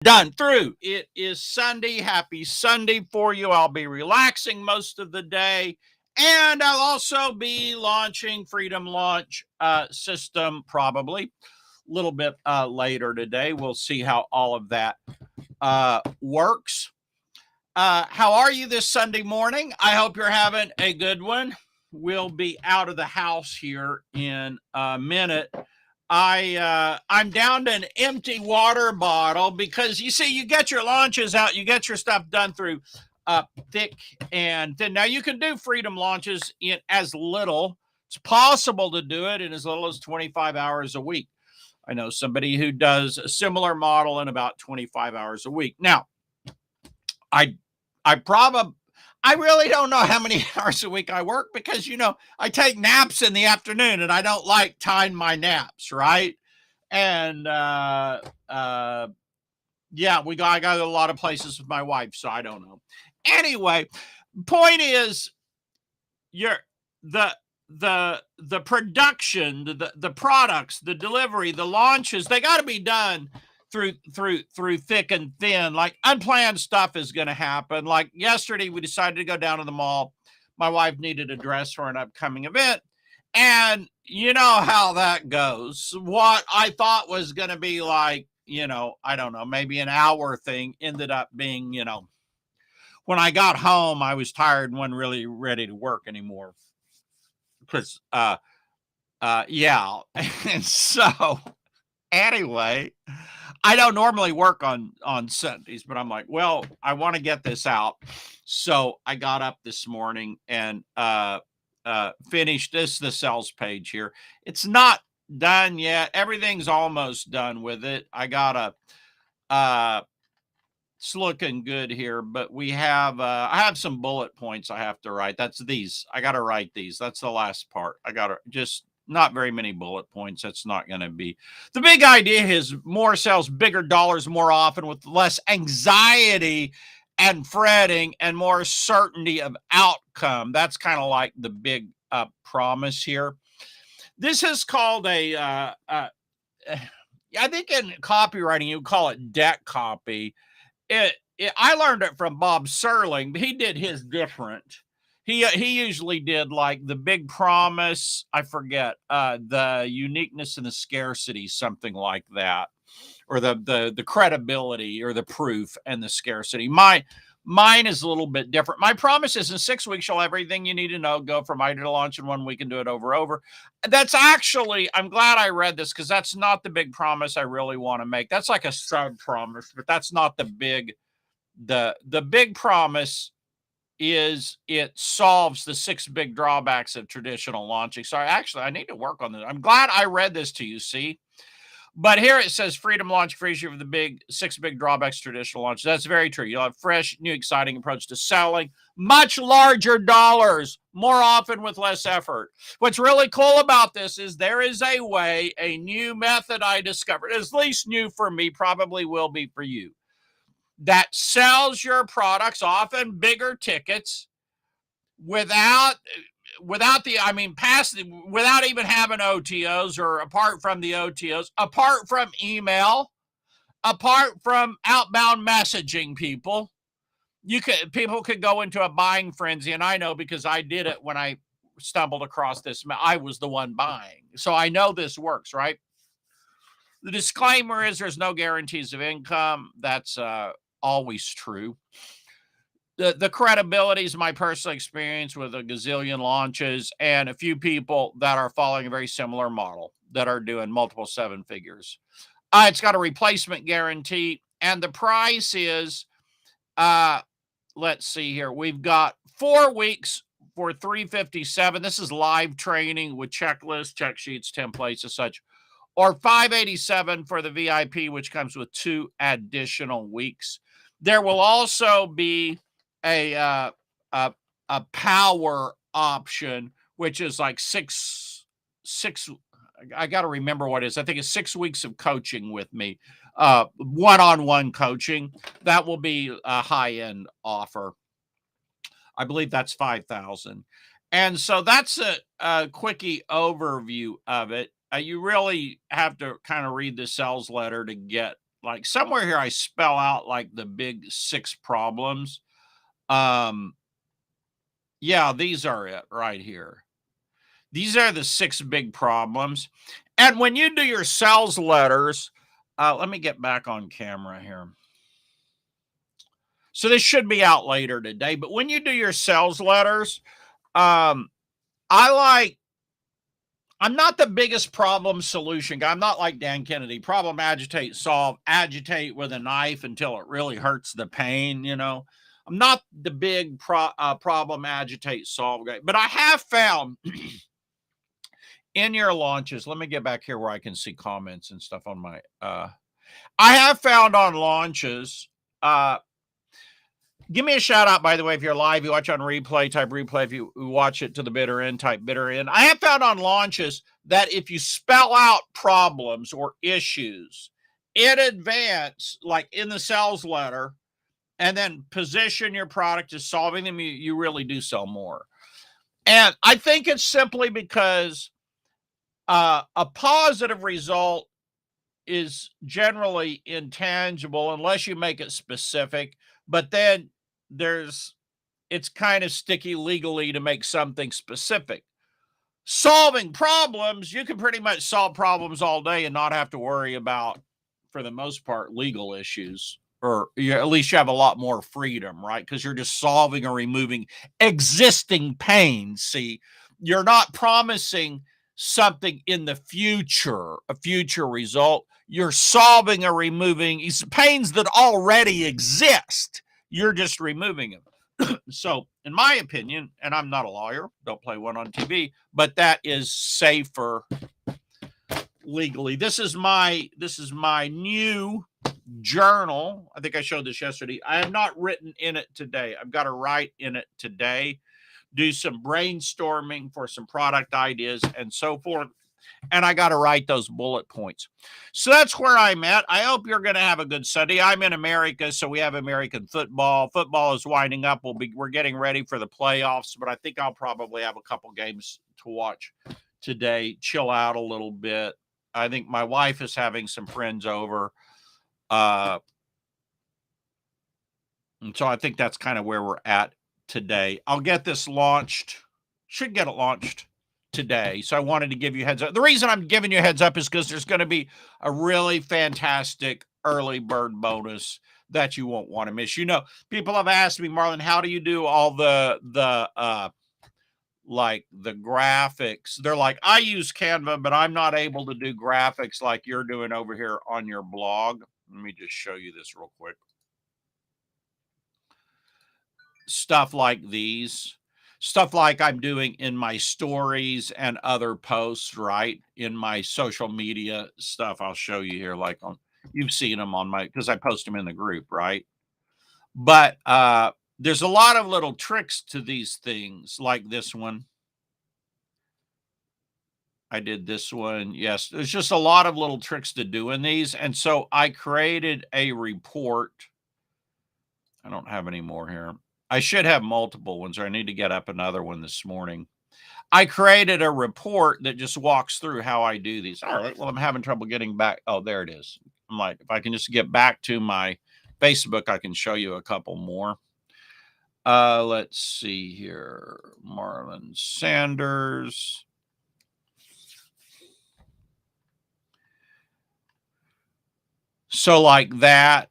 Done through. It is Sunday. Happy Sunday for you. I'll be relaxing most of the day. And I'll also be launching Freedom Launch System probably a little bit later today. We'll see how all of that works. How are you this Sunday morning? I hope you're having a good one. We'll be out of the house here in a minute. I'm down to an empty water bottle because you see, you get your launches out, you get your stuff done through thick and thin. Now you can do freedom launches in as little. It's possible to do it in as little as 25 hours a week. I know somebody who does a similar model in about 25 hours a week. Now, I really don't know how many hours a week I work because, I take naps in the afternoon and I don't like time my naps, right? And yeah, I got a lot of places with my wife, so I don't know. Anyway, point is, the production, the products, the delivery, the launches, they got to be done through thick and thin. Like unplanned stuff is going to happen. Like yesterday, we decided to go down to the mall. My wife needed a dress for an upcoming event. And you know how that goes. What I thought was going to be like, I don't know, maybe an hour thing ended up being, when I got home, I was tired and wasn't really ready to work anymore. Because, yeah. And so anyway, I don't normally work on Sundays, but I'm like, well, I want to get this out. So I got up this morning and finished the sales page here. It's not done yet. Everything's almost done with it. I got it's looking good here, but we have I have some bullet points I have to write. That's these. I got to write these. That's the last part. I got to just not very many bullet points. That's not going to be the big idea is more sales, bigger dollars more often with less anxiety and fretting and more certainty of outcome. That's kind of like the big promise here. This is called I think in copywriting, you call it deck copy. I learned it from Bob Serling, but he did his different. He usually did like the big promise. I forget the uniqueness and the scarcity, something like that, or the credibility or the proof and the scarcity. Mine is a little bit different. My promise is in 6 weeks you'll have everything you need to know. Go from idea to launch in 1 week and do it over. That's actually, I'm glad I read this because that's not the big promise I really want to make. That's like a sub promise, but that's not the big. The big promise is it solves the 6 big drawbacks of traditional launching. So I need to work on this. I'm glad I read this to you, see? But here it says freedom launch frees you of the 6 big drawbacks of traditional launch. That's very true. You'll have fresh, new, exciting approach to selling, much larger dollars, more often with less effort. What's really cool about this is there is a way, a new method I discovered, at least new for me, probably will be for you, that sells your products, often bigger tickets, without without even having OTOs or apart from the OTOs, apart from email, apart from outbound messaging people. People could go into a buying frenzy, and I know because I did it when I stumbled across this. I was the one buying. So I know this works, right? The disclaimer is there's no guarantees of income. That's always true. The credibility is my personal experience with a gazillion launches and a few people that are following a very similar model that are doing multiple 7 figures. It's got a replacement guarantee, and the price is, let's see here. We've got 4 weeks for $357. This is live training with checklists, check sheets, templates, and such. Or $587 for the VIP, which comes with 2 additional weeks. There will also be a power option, which is like six. I got to remember what it is. I think it's 6 weeks of coaching with me, one-on-one coaching. That will be a high-end offer. I believe that's $5,000. And so that's a quickie overview of it. You really have to kind of read the sales letter to get like somewhere here I spell out like the big 6 problems. Um, yeah, these are it right here. These are the 6 big problems. And when you do your sales letters, let me get back on camera here. So this should be out later today, but when you do your sales letters, um, I like I'm not the biggest problem solution guy. I'm not like Dan Kennedy. Problem, agitate, solve, agitate with a knife until it really hurts the pain, you know. I'm not the big problem, agitate, solve guy. But I have found in your launches, let me get back here where I can see comments and stuff on my I have found on launches, give me a shout out, by the way, if you're live, you watch on replay, type replay. If you watch it to the bitter end, type bitter end. I have found on launches that if you spell out problems or issues in advance, like in the sales letter, and then position your product as solving them, you really do sell more. And I think it's simply because a positive result is generally intangible unless you make it specific, but then it's kind of sticky legally to make something specific. Solving problems, you can pretty much solve problems all day and not have to worry about, for the most part, legal issues. Or at least you have a lot more freedom, right? Because you're just solving or removing existing pain. See, you're not promising something in the future, a future result. You're solving or removing pains that already exist. You're just removing them. So, in my opinion, and I'm not a lawyer, don't play one on TV, but that is safer legally. This is my new journal. I think I showed this yesterday. I have not written in it today. I've got to write in it today, do some brainstorming for some product ideas and so forth. And I got to write those bullet points. So that's where I'm at. I hope you're going to have a good Sunday. I'm in America, so we have American football. Football is winding up. We're getting ready for the playoffs, but I think I'll probably have a couple games to watch today, chill out a little bit. I think my wife is having some friends over. And so I think that's kind of where we're at today. I'll get this launched. Should get it launched today. So I wanted to give you a heads up. The reason I'm giving you a heads up is because there's going to be a really fantastic early bird bonus that you won't want to miss. You know, people have asked me, Marlon, how do you do all the like the graphics? They're like, I use Canva, but I'm not able to do graphics like you're doing over here on your blog. Let me just show you this real quick. Stuff like these, stuff like I'm doing in my stories and other posts, right? In my social media stuff, I'll show you here, like you've seen them on my, because I post them in the group, right? But there's a lot of little tricks to these things, like this one. I did this one. Yes, there's just a lot of little tricks to doing these. And so I created a report. I don't have any more here. I should have multiple ones, or I need to get up another one this morning. I created a report that just walks through how I do these. All right. Well, I'm having trouble getting back. Oh, there it is. I'm like, if I can just get back to my Facebook, I can show you a couple more. Let's see here. Marlon Sanders. So like that,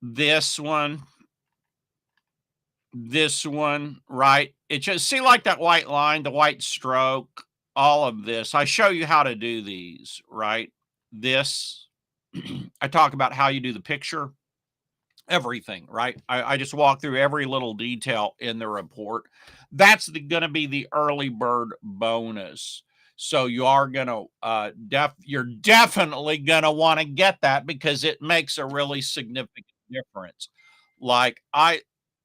this one, right? It just, see like that white line, the white stroke, all of this. I show you how to do these, right? This, I talk about how you do the picture, everything, right? I just walk through every little detail in the report. That's going to be the early bird bonus. So you are going to, you're definitely going to want to get that because it makes a really significant difference. Like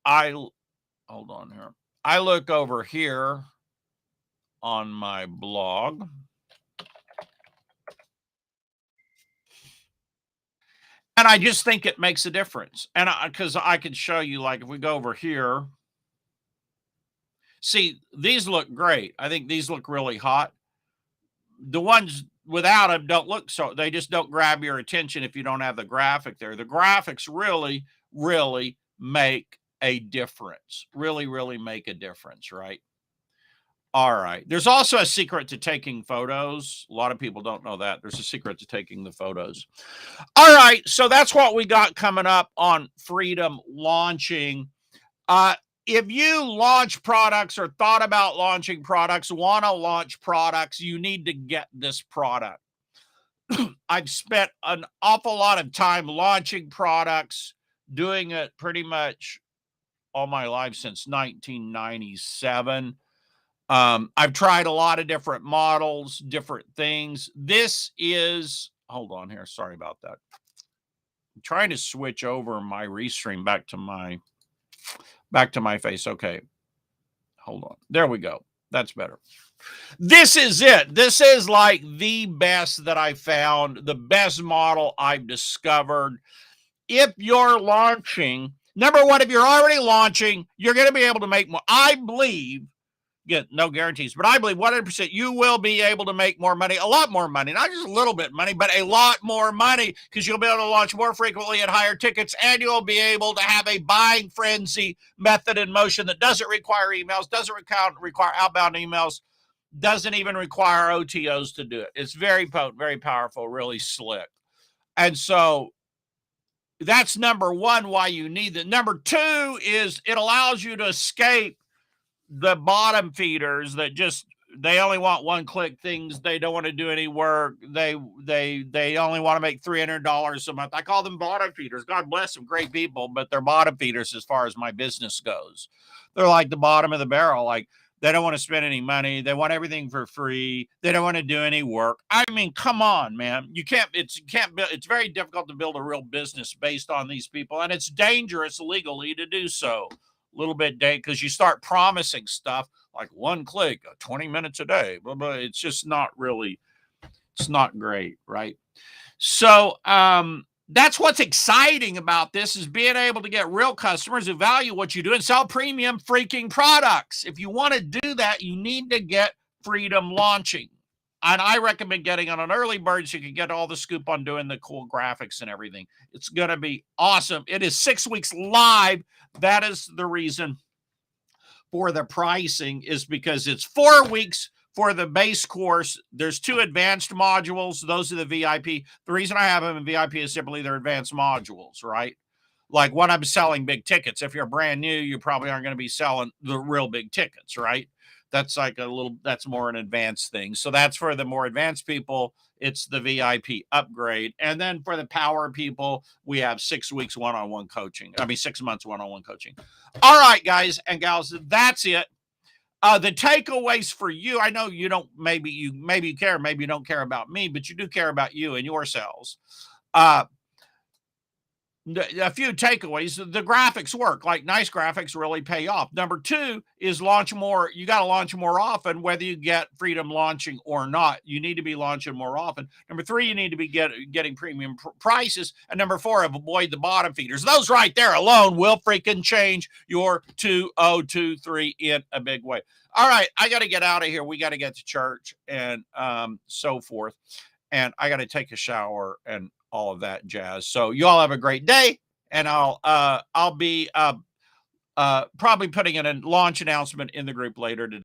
hold on here. I look over here on my blog. And I just think it makes a difference. And because I could show you, like, if we go over here, see, these look great. I think these look really hot. The ones without them don't look so, they just don't grab your attention if you don't have the graphic there. The graphics really, really make a difference. Really, really make a difference, right? All right. There's also a secret to taking photos. A lot of people don't know that. There's a secret to taking the photos. All right. So that's what we got coming up on Freedom Launching. If you launch products or thought about launching products, want to launch products, you need to get this product. I've spent an awful lot of time launching products, doing it pretty much all my life since 1997. I've tried a lot of different models, different things. This is, hold on here. Sorry about that. I'm trying to switch over my restream back to my face. Okay. Hold on. There we go. That's better. This is it. This is like the best that I found, the best model I've discovered. If you're launching, number one, if you're already launching, you're going to be able to make more. I believe, again, no guarantees, but I believe 100% you will be able to make more money, a lot more money, not just a little bit money, but a lot more money, because you'll be able to launch more frequently at higher tickets, and you'll be able to have a buying frenzy method in motion that doesn't require emails, doesn't require outbound emails, doesn't even require OTOs to do it. It's very potent, very powerful, really slick. And so that's number one, why you need it. Number two is it allows you to escape the bottom feeders that just, they only want one-click things. They don't want to do any work. They only want to make $300 a month. I call them bottom feeders. God bless them, great people, but they're bottom feeders as far as my business goes. They're like the bottom of the barrel. Like, they don't want to spend any money. They want everything for free. They don't want to do any work. I mean, come on, man. It's very difficult to build a real business based on these people, and it's dangerous legally to do so. A little bit because you start promising stuff like one click, 20 minutes a day, blah, blah. It's just not really, it's not great, right? So that's what's exciting about this, is being able to get real customers who value what you do and sell premium freaking products. If you want to do that, you need to get Freedom Launching. And I recommend getting on an early bird so you can get all the scoop on doing the cool graphics and everything. It's going to be awesome. It is 6 weeks live. That is the reason for the pricing, is because it's 4 weeks for the base course. There's 2 advanced modules. Those are the VIP. The reason I have them in VIP is simply they're advanced modules, right? Like when I'm selling big tickets, if you're brand new, you probably aren't going to be selling the real big tickets, right? That's like that's more an advanced thing. So that's for the more advanced people. It's the VIP upgrade. And then for the power people, we have 6 weeks one-on-one coaching. 6 months one-on-one coaching. All right, guys and gals, that's it. The takeaways for you, I know you don't, maybe you care, maybe you don't care about me, but you do care about you and your sales. A few takeaways. The graphics work. Like, nice graphics really pay off. Number 2 is launch more. You got to launch more often, whether you get Freedom Launching or not. You need to be launching more often. Number 3, you need to be getting premium prices. And number 4, avoid the bottom feeders. Those right there alone will freaking change your 2023 in a big way. All right, I got to get out of here. We got to get to church and so forth. And I got to take a shower and all of that jazz. So you all have a great day, and I'll be probably putting in a launch announcement in the group later today.